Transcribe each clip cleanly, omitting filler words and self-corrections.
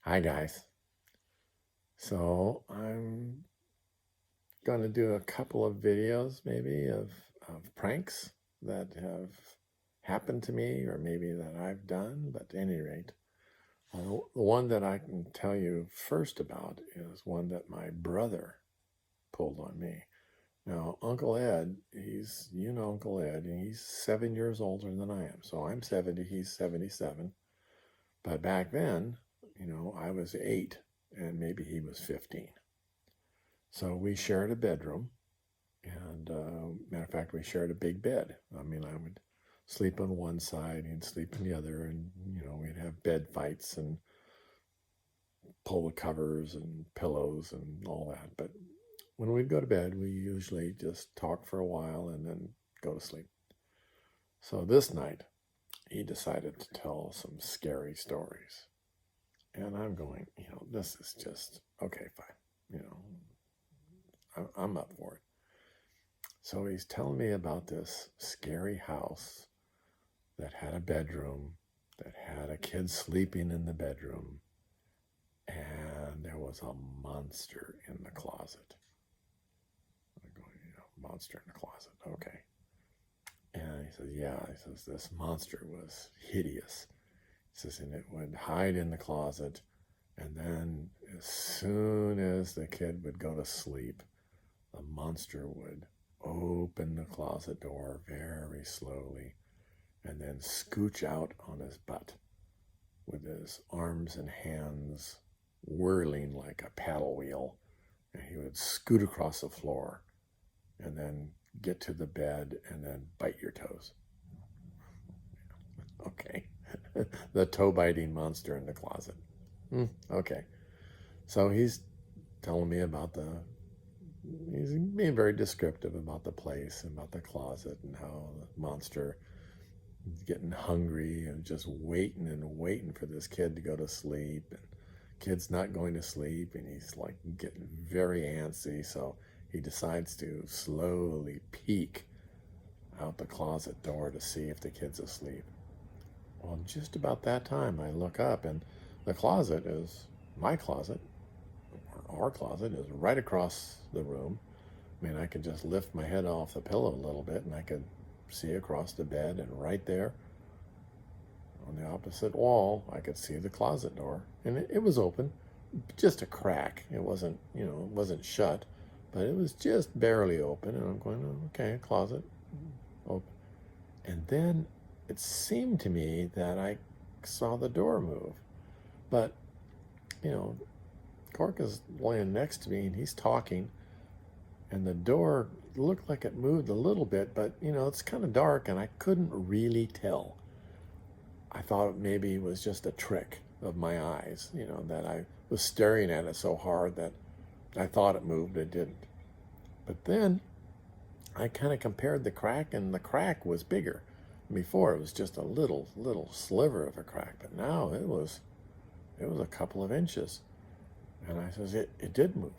Hi guys. So I'm going to do a couple of videos maybe of pranks that have happened to me or maybe that I've done. But at any rate, the one that I can tell you first about is one that my brother pulled on me. Now, Uncle Ed, Uncle Ed, and he's 7 years older than I am. So I'm 70, he's 77. But back then, I was 8 and maybe he was 15. So we shared a bedroom, and matter of fact, we shared a big bed. I mean, I would sleep on one side, he'd sleep on the other, and we'd have bed fights and pull the covers and pillows and all that. But when we'd go to bed, we usually just talk for a while and then go to sleep. So this night, he decided to tell some scary stories. And I'm going, this is just, okay, fine. I'm up for it. So he's telling me about this scary house that had a bedroom, that had a kid sleeping in the bedroom, and there was a monster in the closet. I'm going, monster in the closet, okay. And he says, yeah, he says, this monster was hideous. He says, and it would hide in the closet, and then as soon as the kid would go to sleep, the monster would open the closet door very slowly and then scooch out on his butt with his arms and hands whirling like a paddle wheel. And he would scoot across the floor and then get to the bed and then bite your toes. Okay. The toe biting monster in the closet. Okay. So he's telling me about he's being very descriptive about the place and about the closet and how the monster is getting hungry and just waiting and waiting for this kid to go to sleep. And kid's not going to sleep, and he's like getting very antsy. So he decides to slowly peek out the closet door to see if the kid's asleep. Well, just about that time, I look up, and the closet is my closet. Our closet is right across the room. I mean, I could just lift my head off the pillow a little bit and I could see across the bed, and right there on the opposite wall, I could see the closet door. And it was open, just a crack. It wasn't, it wasn't shut, but it was just barely open. And I'm going, oh, okay, closet open. And then it seemed to me that I saw the door move. But, Cork is laying next to me and he's talking, and the door looked like it moved a little bit, but it's kind of dark and I couldn't really tell. I thought maybe it was just a trick of my eyes, that I was staring at it so hard that I thought it moved, it didn't. But then I kind of compared the crack, and the crack was bigger. Before it was just a little sliver of a crack, but now it was a couple of inches. And I says, it did move.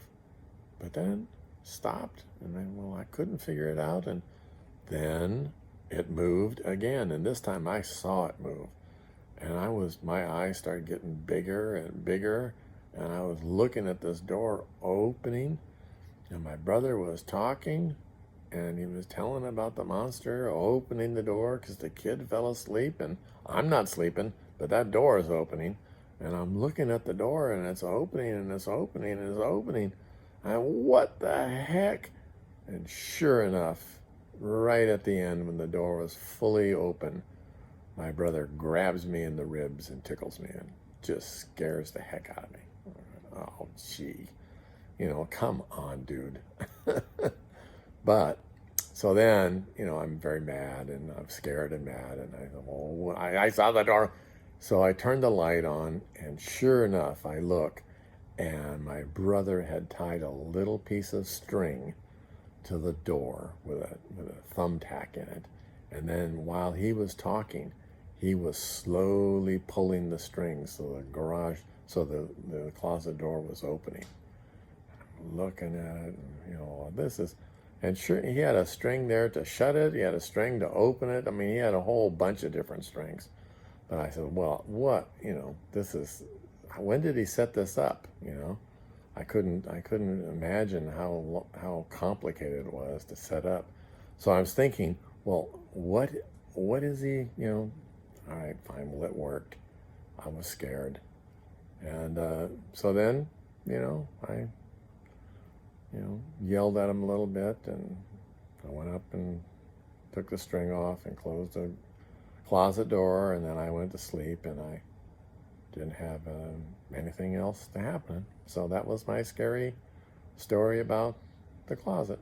But then stopped, and then, well, I couldn't figure it out, and then it moved again, and this time I saw it move. And my eyes started getting bigger and bigger, and I was looking at this door opening, and my brother was talking, and he was telling about the monster opening the door because the kid fell asleep, and I'm not sleeping, but that door is opening. And I'm looking at the door, and it's opening, and it's opening, and it's opening. And what the heck? And sure enough, right at the end, when the door was fully open, my brother grabs me in the ribs and tickles me and just scares the heck out of me. Oh, gee. Come on, dude. But, so then, I'm very mad, and I'm scared and mad, and I go, oh, I saw the door. So I turned the light on, and sure enough, I look, and my brother had tied a little piece of string to the door with a thumbtack in it. And then while he was talking, he was slowly pulling the string so the closet door was opening. I'm looking at it, and, and sure, he had a string there to shut it, he had a string to open it. I mean, he had a whole bunch of different strings. But I said, well, what, when did he set this up? I couldn't imagine how complicated it was to set up. So I was thinking, well, what is he? All right, fine. Well, it worked. I was scared, and so then, I yelled at him a little bit, and I went up and took the string off and closed the closet door, and then I went to sleep, and I didn't have anything else to happen. So that was my scary story about the closet.